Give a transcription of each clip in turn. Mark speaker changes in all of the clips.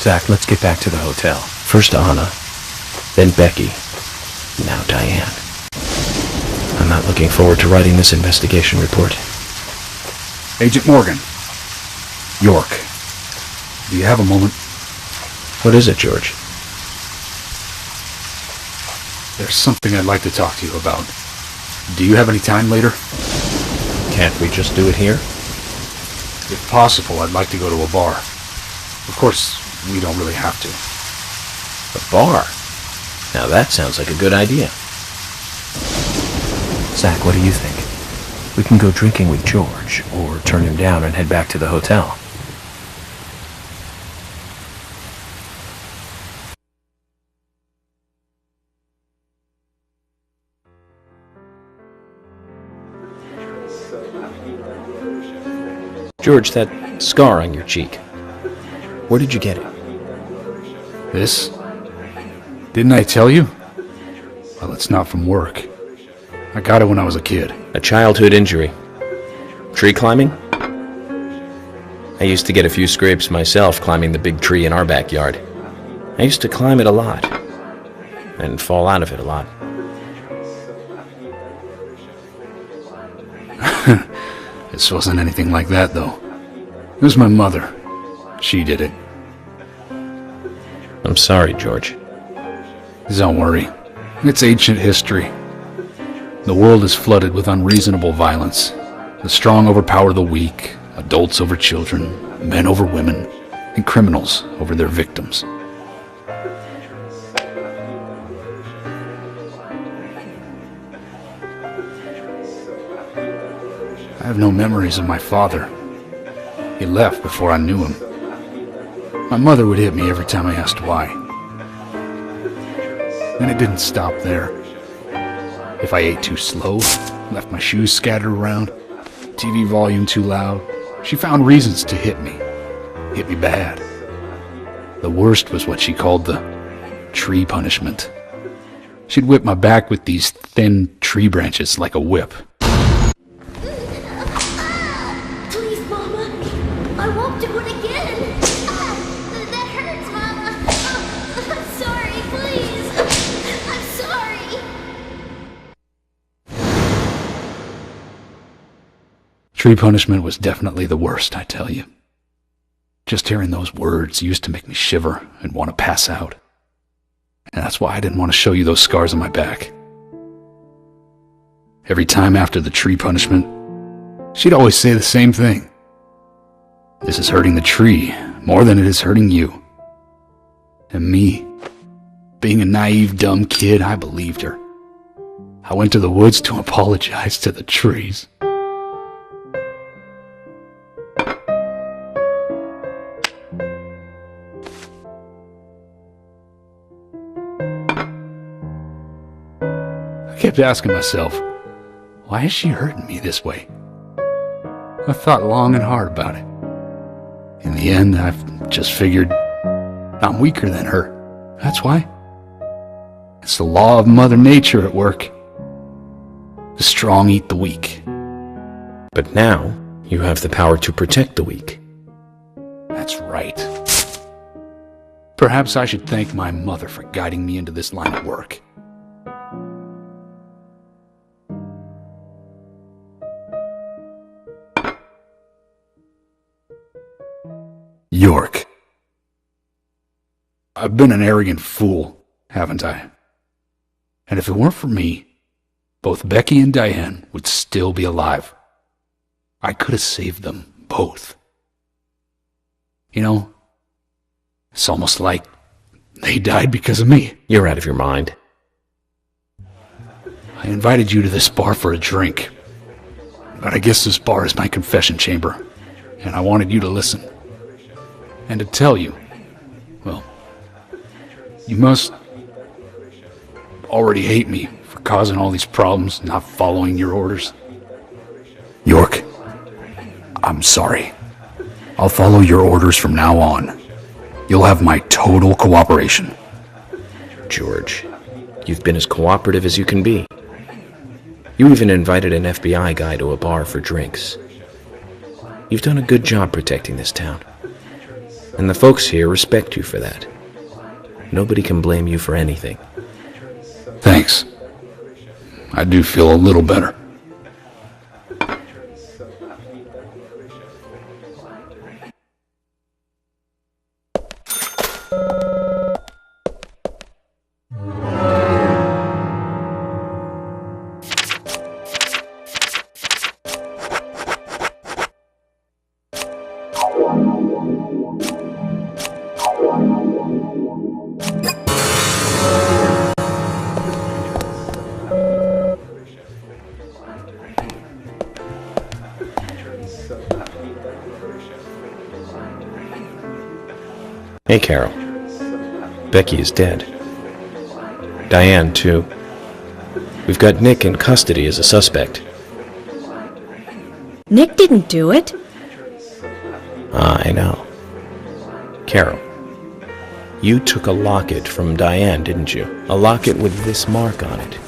Speaker 1: Zach, let's get back to the hotel. First Anna, then Becky, now Diane. I'm not looking forward to writing this investigation report.
Speaker 2: Agent Morgan. York. Do you have a moment?
Speaker 1: What is it, George?
Speaker 2: There's something I'd like to talk to you about. Do you have any time later?
Speaker 1: Can't we just do it here?
Speaker 2: If possible, I'd like to go to a bar. Of course, we don't really have to.
Speaker 1: A bar? Now that sounds like a good idea. Zach, what do you think? We can go drinking with George, or turn him down and head back to the hotel. George, that scar on your cheek. Where did you get it?
Speaker 2: This? Didn't I tell you? Well, it's not from work. I got it when I was a kid.
Speaker 1: A childhood injury. Tree climbing? I used to get a few scrapes myself climbing the big tree in our backyard. I used to climb it a lot, and fall out of it a lot.
Speaker 2: This wasn't anything like that, though. It was my mother. She did it.
Speaker 1: I'm sorry, George.
Speaker 2: Don't worry. It's ancient history. The world is flooded with unreasonable violence. The strong overpower the weak, adults over children, men over women, and criminals over their victims. I have no memories of my father. He left before I knew him. My mother would hit me every time I asked why. And it didn't stop there. If I ate too slow, left my shoes scattered around, TV volume too loud, she found reasons to hit me. Hit me bad. The worst was what she called the tree punishment. She'd whip my back with these thin tree branches like a whip. Tree punishment was definitely the worst, I tell you. Just hearing those words used to make me shiver and want to pass out. And that's why I didn't want to show you those scars on my back. Every time after the tree punishment, she'd always say the same thing. This is hurting the tree more than it is hurting you. And me, being a naive, dumb kid, I believed her. I went to the woods to apologize to the trees. I kept asking myself, why is she hurting me this way? I thought long and hard about it. In the end, I've just figured I'm weaker than her. That's why. It's the law of Mother Nature at work. The strong eat the weak.
Speaker 1: But now, you have the power to protect the weak.
Speaker 2: That's right. Perhaps I should thank my mother for guiding me into this line of work. York. I've been an arrogant fool, haven't I? And if it weren't for me, both Becky and Diane would still be alive. I could have saved them both. You know, it's almost like they died because of me.
Speaker 1: You're out of your mind.
Speaker 2: I invited you to this bar for a drink. But I guess this bar is my confession chamber, and I wanted you to listen. And to tell you, well, you must already hate me for causing all these problems, not following your orders. York, I'm sorry. I'll follow your orders from now on. You'll have my total cooperation.
Speaker 1: George, you've been as cooperative as you can be. You even invited an FBI guy to a bar for drinks. You've done a good job protecting this town. And the folks here respect you for that. Nobody can blame you for anything.
Speaker 2: Thanks. I do feel a little better.
Speaker 1: Hey, Carol. Becky is dead. Diane, too. We've got Nick in custody as a suspect.
Speaker 3: Nick didn't do it.
Speaker 1: I know. Carol, you took a locket from Diane, didn't you? A locket with this mark on it.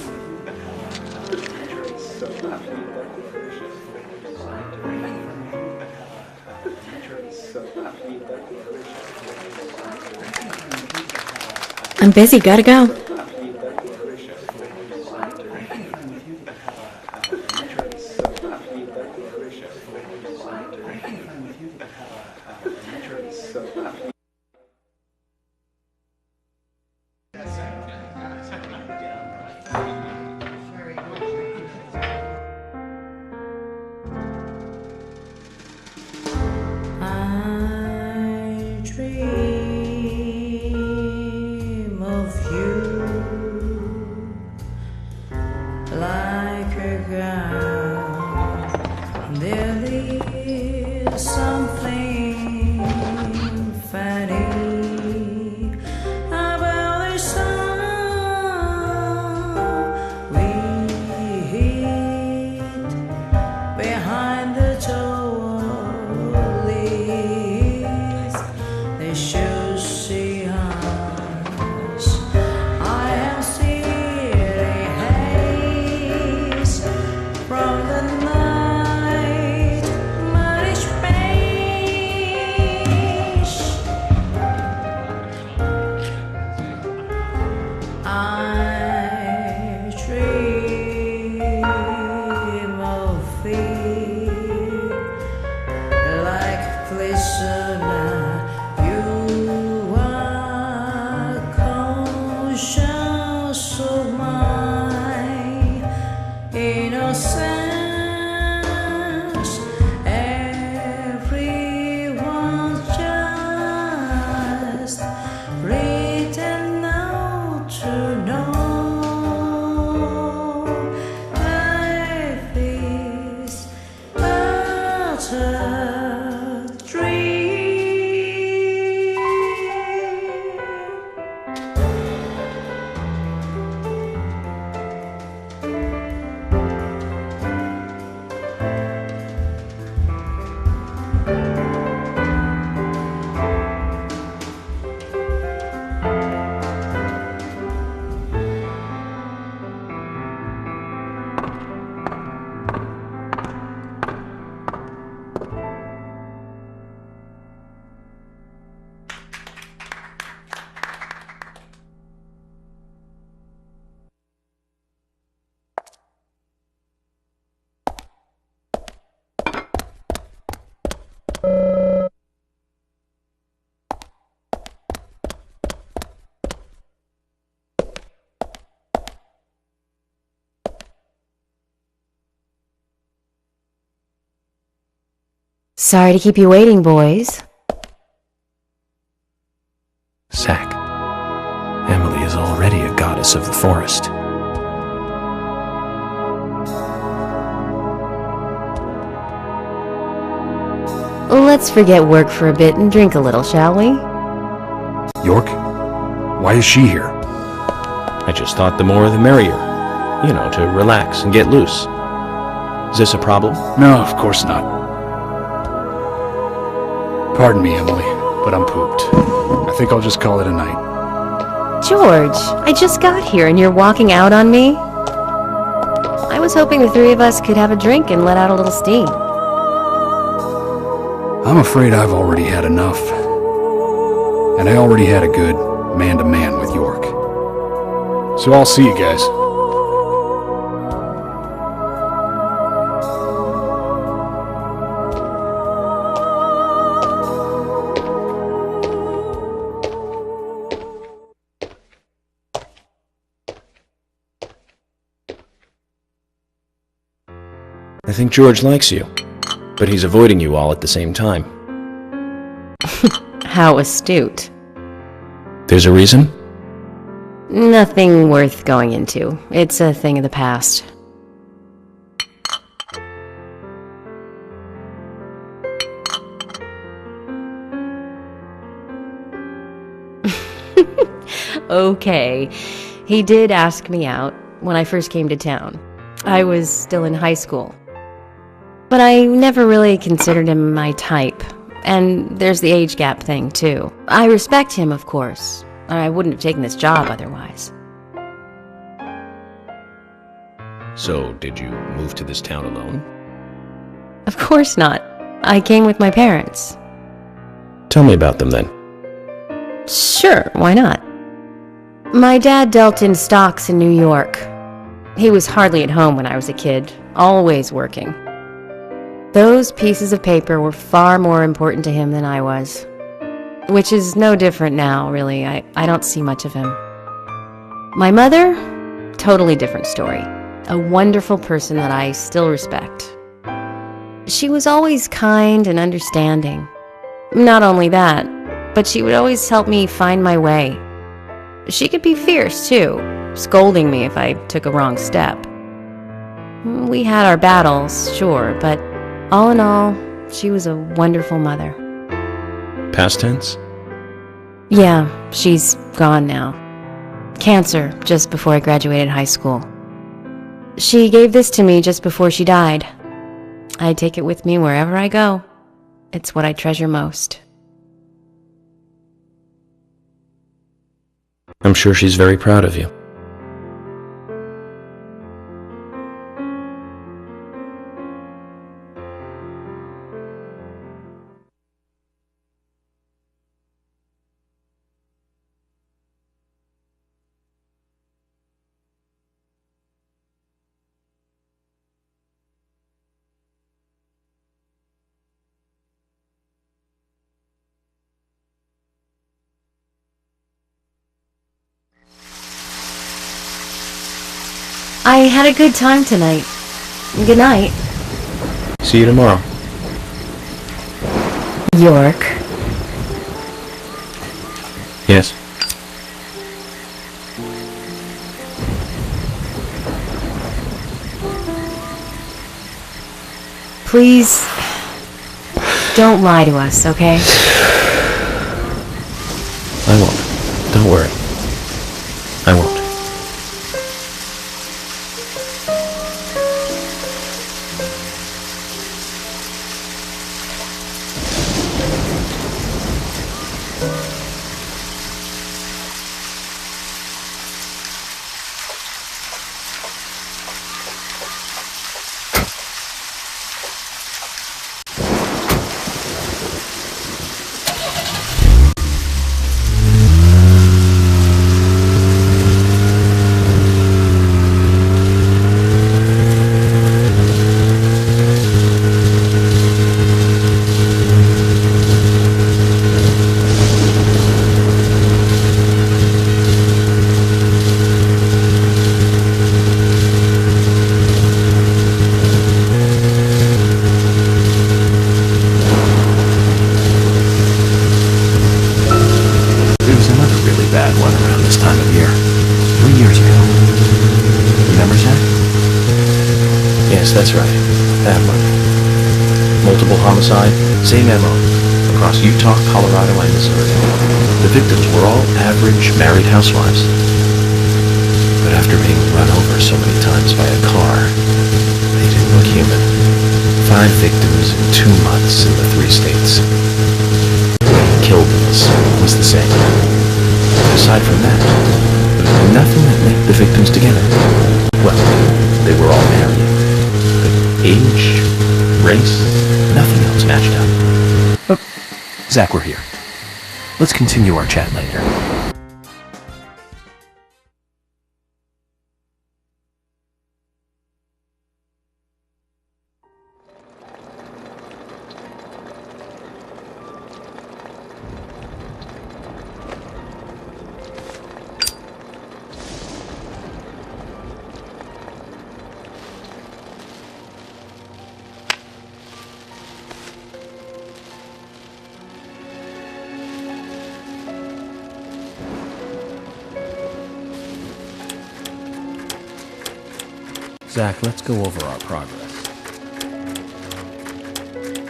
Speaker 3: I'm busy, gotta go.
Speaker 4: I dream of you like a girl. There is something funny about the sound we hid behind the door. They should see us. I am seeing haze from the night, muddy space. I dream of thee like glistener. Conscious of my innocence, everyone's just written out to know life is but a dream.
Speaker 3: Sorry to keep you waiting, boys.
Speaker 1: Zack, Emily is already a goddess of the forest.
Speaker 3: Let's forget work for a bit and drink a little, shall we?
Speaker 2: York? Why is she here?
Speaker 1: I just thought the more the merrier. You know, to relax and get loose. Is this a problem?
Speaker 2: No, of course not. Pardon me, Emily, but I'm pooped. I think I'll just call it a night.
Speaker 3: George, I just got here and you're walking out on me? I was hoping the three of us could have a drink and let out a little steam.
Speaker 2: I'm afraid I've already had enough. and I already had a good man-to-man with York. So I'll see you guys.
Speaker 1: I think George likes you, but he's avoiding you all at the same time.
Speaker 3: How astute.
Speaker 1: There's a reason?
Speaker 3: Nothing worth going into. It's a thing of the past. Okay, he did ask me out when I first came to town. I was still in high school. But I never really considered him my type. And there's the age gap thing, too. I respect him, of course. I wouldn't have taken this job otherwise.
Speaker 1: So, did you move to this town alone?
Speaker 3: Of course not. I came with my parents.
Speaker 1: Tell me about them then.
Speaker 3: Sure, why not? My dad dealt in stocks in New York. He was hardly at home when I was a kid, always working. Those pieces of paper were far more important to him than I was. Which is no different now, really. I don't see much of him. My mother? Totally different story. A wonderful person that I still respect. She was always kind and understanding. Not only that, but she would always help me find my way. She could be fierce, too, scolding me if I took a wrong step. We had our battles, sure, but all in all, she was a wonderful mother.
Speaker 1: Past tense?
Speaker 3: Yeah, she's gone now. Cancer, just before I graduated high school. She gave this to me just before she died. I take it with me wherever I go. It's what I treasure most.
Speaker 1: I'm sure she's very proud of you.
Speaker 3: I had a good time tonight. Good night.
Speaker 1: See you tomorrow.
Speaker 3: York.
Speaker 1: Yes.
Speaker 3: Please, don't lie to us, okay?
Speaker 1: I won't. Don't worry. I won't. That's right. That one. Multiple homicide, same MO, across Utah, Colorado, and Missouri. The victims were all average married housewives. But after being run over so many times by a car, they didn't look human. 5 victims in 2 months in the 3 states. The way he killed them was the same. Aside from that, there was nothing that linked the victims together. Well, they were all married. Age, race, nothing else matched up.
Speaker 2: Zach, we're here.
Speaker 1: Let's continue our chat later.
Speaker 5: Zach, let's go over our progress.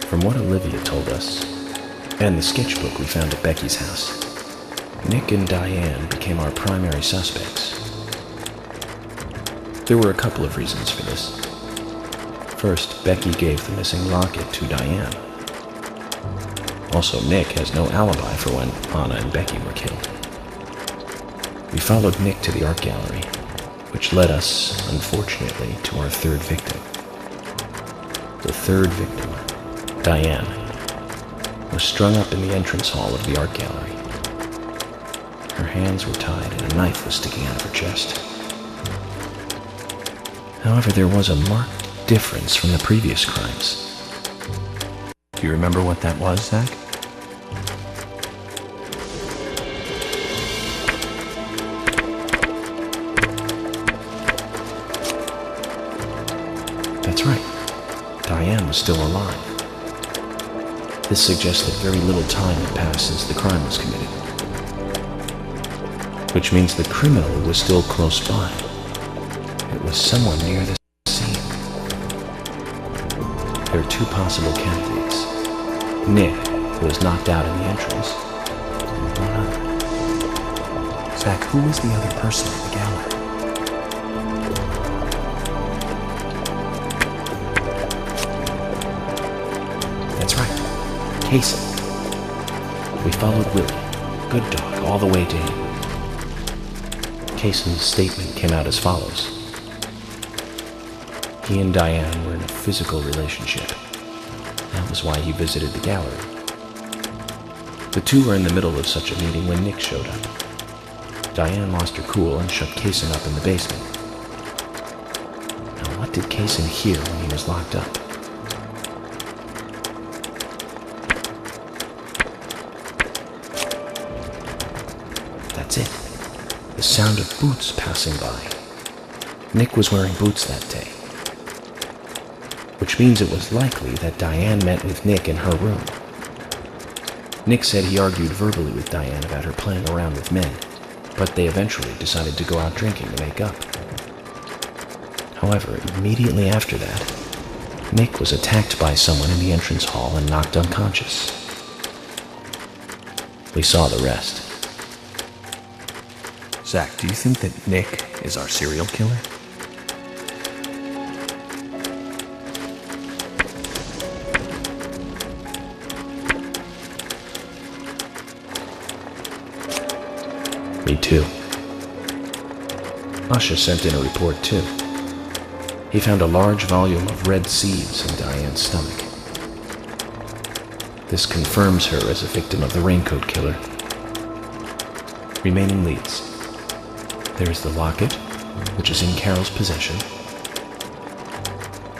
Speaker 1: From what Olivia told us, and the sketchbook we found at Becky's house, Nick and Diane became our primary suspects. There were a couple of reasons for this. First, Becky gave the missing locket to Diane. Also, Nick has no alibi for when Anna and Becky were killed. We followed Nick to the art gallery, which led us, unfortunately, to our third victim. The third victim, Diane, was strung up in the entrance hall of the art gallery. Her hands were tied and a knife was sticking out of her chest. However, there was a marked difference from the previous crimes.
Speaker 5: Do you remember what that was, Zach?
Speaker 1: That's right. Diane was still alive. This suggests that very little time had passed since the crime was committed. Which means the criminal was still close by. It was somewhere near the scene. There are two possible candidates. Nick, who was knocked out in the entrance, and one other.
Speaker 5: Zach, who was the other person in the gallery?
Speaker 1: That's right. Casey. We followed Willie, good dog, all the way to him. Casey's statement came out as follows. He and Diane were in a physical relationship. That was why he visited the gallery. The two were in the middle of such a meeting when Nick showed up. Diane lost her cool and shut Casey up in the basement. Now, what did Casey hear when he was locked up? That's it. The sound of boots passing by. Nick was wearing boots that day. Which means it was likely that Diane met with Nick in her room. Nick said he argued verbally with Diane about her playing around with men, but they eventually decided to go out drinking to make up. However, immediately after that, Nick was attacked by someone in the entrance hall and knocked unconscious. We saw the rest.
Speaker 5: Zach, do you think that Nick is our serial killer?
Speaker 1: Me too. Asha sent in a report too. He found a large volume of red seeds in Diane's stomach. This confirms her as a victim of the raincoat killer. Remaining leads. There is the locket, which is in Carol's possession,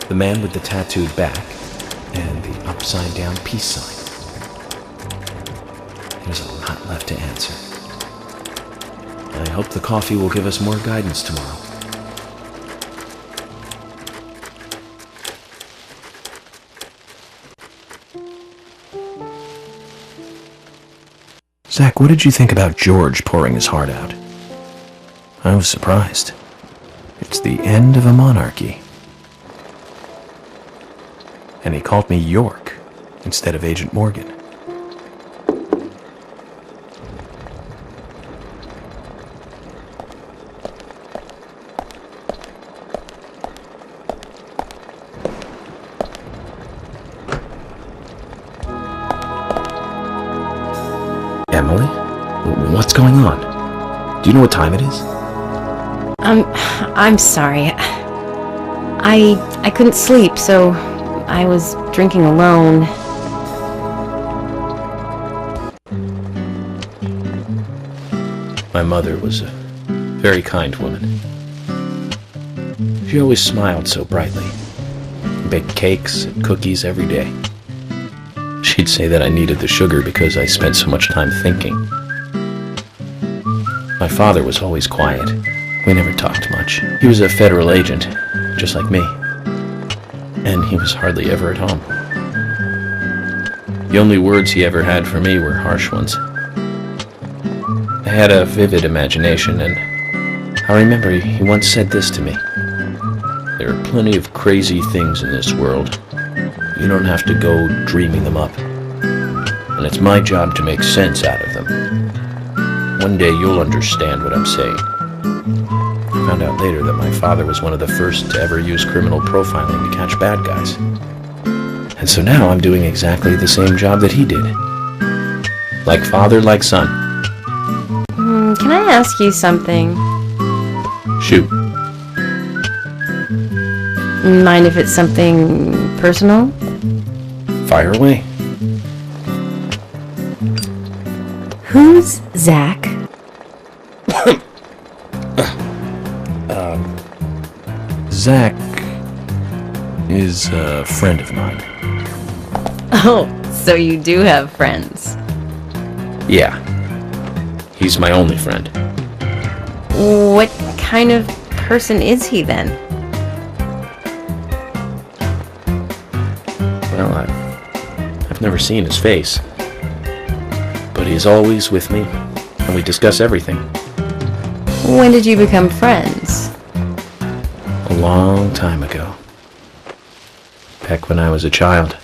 Speaker 1: the man with the tattooed back, and the upside-down peace sign. There's a lot left to answer. I hope the coffee will give us more guidance tomorrow. Zach, what did you think about George pouring his heart out? I was surprised. It's the end of a monarchy. And he called me York instead of Agent Morgan. Emily? What's going on? Do you know what time it is?
Speaker 3: I'm sorry. I couldn't sleep, so I was drinking alone.
Speaker 1: My mother was a very kind woman. She always smiled so brightly, baked cakes and cookies every day. She'd say that I needed the sugar because I spent so much time thinking. My father was always quiet. We never talked much. He was a federal agent, just like me. And he was hardly ever at home. The only words he ever had for me were harsh ones. I had a vivid imagination, and I remember he once said this to me. There are plenty of crazy things in this world. You don't have to go dreaming them up. And it's my job to make sense out of them. One day you'll understand what I'm saying. I found out later that my father was one of the first to ever use criminal profiling to catch bad guys. And so now I'm doing exactly the same job that he did. Like father, like son.
Speaker 3: Can I ask you something?
Speaker 1: Shoot.
Speaker 3: Mind if it's something personal?
Speaker 1: Fire away.
Speaker 3: Who's Zach?
Speaker 1: Zach is a friend of mine.
Speaker 3: Oh, so you do have friends.
Speaker 1: Yeah. He's my only friend.
Speaker 3: What kind of person is he then?
Speaker 1: Well, I've never seen his face. But he's always with me, and we discuss everything.
Speaker 3: When did you become friends?
Speaker 1: A long time ago. Back when I was a child.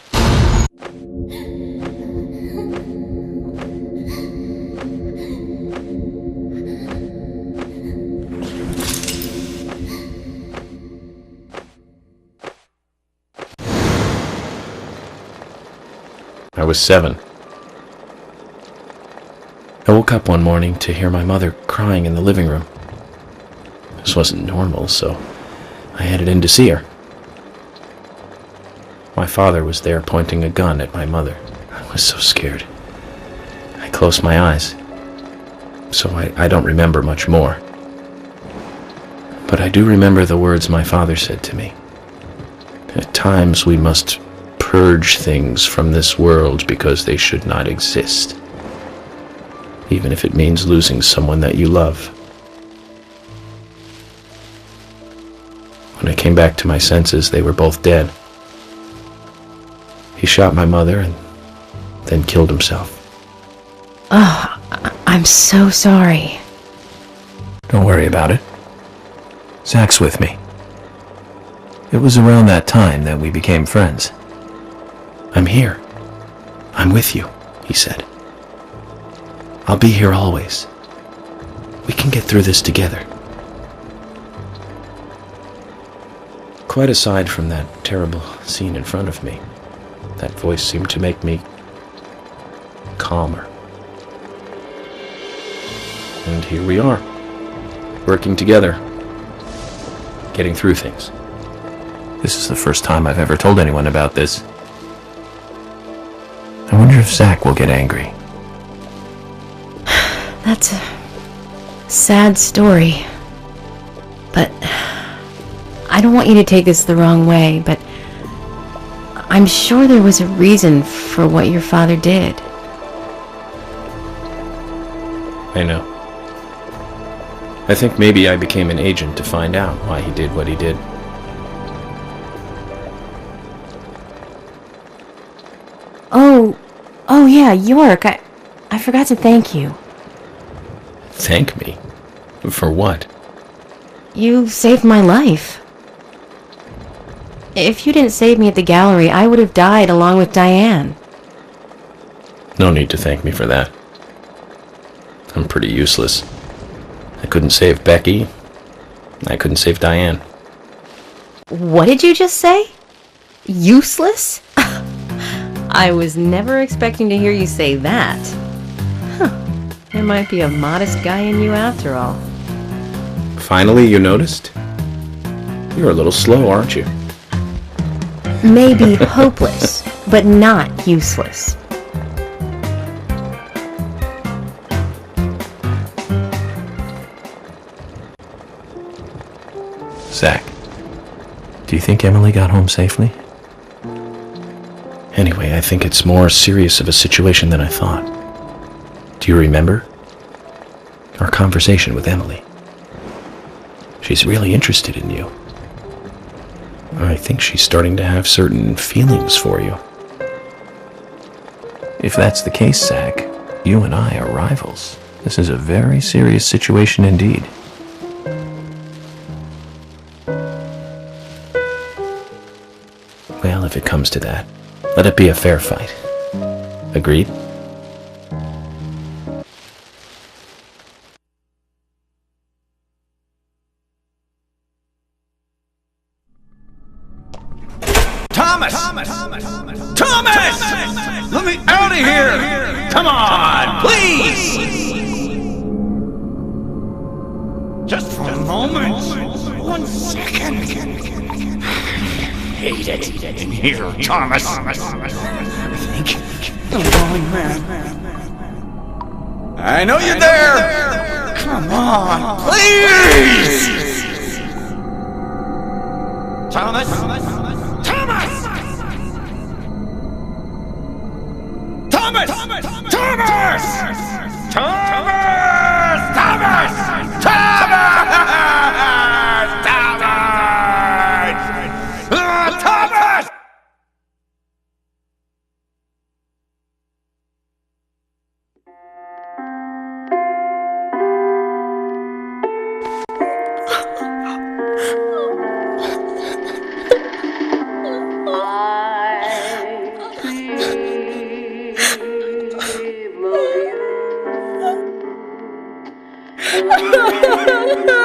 Speaker 1: I was 7. I woke up one morning to hear my mother crying in the living room. This wasn't normal, so I headed in to see her. My father was there pointing a gun at my mother. I was so scared. I closed my eyes, so I don't remember much more. But I do remember the words my father said to me. At times we must purge things from this world because they should not exist, even if it means losing someone that you love. When I came back to my senses, they were both dead. He shot my mother and then killed himself.
Speaker 3: Oh, I'm so sorry.
Speaker 1: Don't worry about it. Zach's with me. It was around that time that we became friends. I'm here. I'm with you, he said. I'll be here always. We can get through this together. Quite aside from that terrible scene in front of me, that voice seemed to make me calmer. And here we are, working together, getting through things. This is the first time I've ever told anyone about this. I wonder if Zach will get angry.
Speaker 3: That's a sad story. But I don't want you to take this the wrong way, but I'm sure there was a reason for what your father did.
Speaker 1: I know. I think maybe I became an agent to find out why he did what he did.
Speaker 3: Oh yeah, York, I forgot to thank you.
Speaker 1: Thank me? For what?
Speaker 3: You saved my life. If you didn't save me at the gallery, I would have died along with Diane.
Speaker 1: No need to thank me for that. I'm pretty useless. I couldn't save Becky. I couldn't save Diane.
Speaker 3: What did you just say? Useless? I was never expecting to hear you say that. There might be a modest guy in you after all.
Speaker 1: Finally, you noticed? You're a little slow, aren't you?
Speaker 3: Maybe hopeless, but not useless.
Speaker 1: Zach, do you think Emily got home safely? Anyway, I think it's more serious of a situation than I thought. Do you remember our conversation with Emily? She's really interested in you. I think she's starting to have certain feelings for you. If that's the case, Zach, you and I are rivals. This is a very serious situation indeed. Well, if it comes to that, let it be a fair fight. Agreed?
Speaker 6: Thomas! Let me out of here! Come on, please! Just for a moment. 1 second. Hate it in here, Thomas. I think I'm going mad. I know you're there! Come on, please! Thomas! Thomas! Thomas! Thomas! Thomas! Thomas! Thomas! Thomas! Thomas!
Speaker 4: Ha ha ha ha!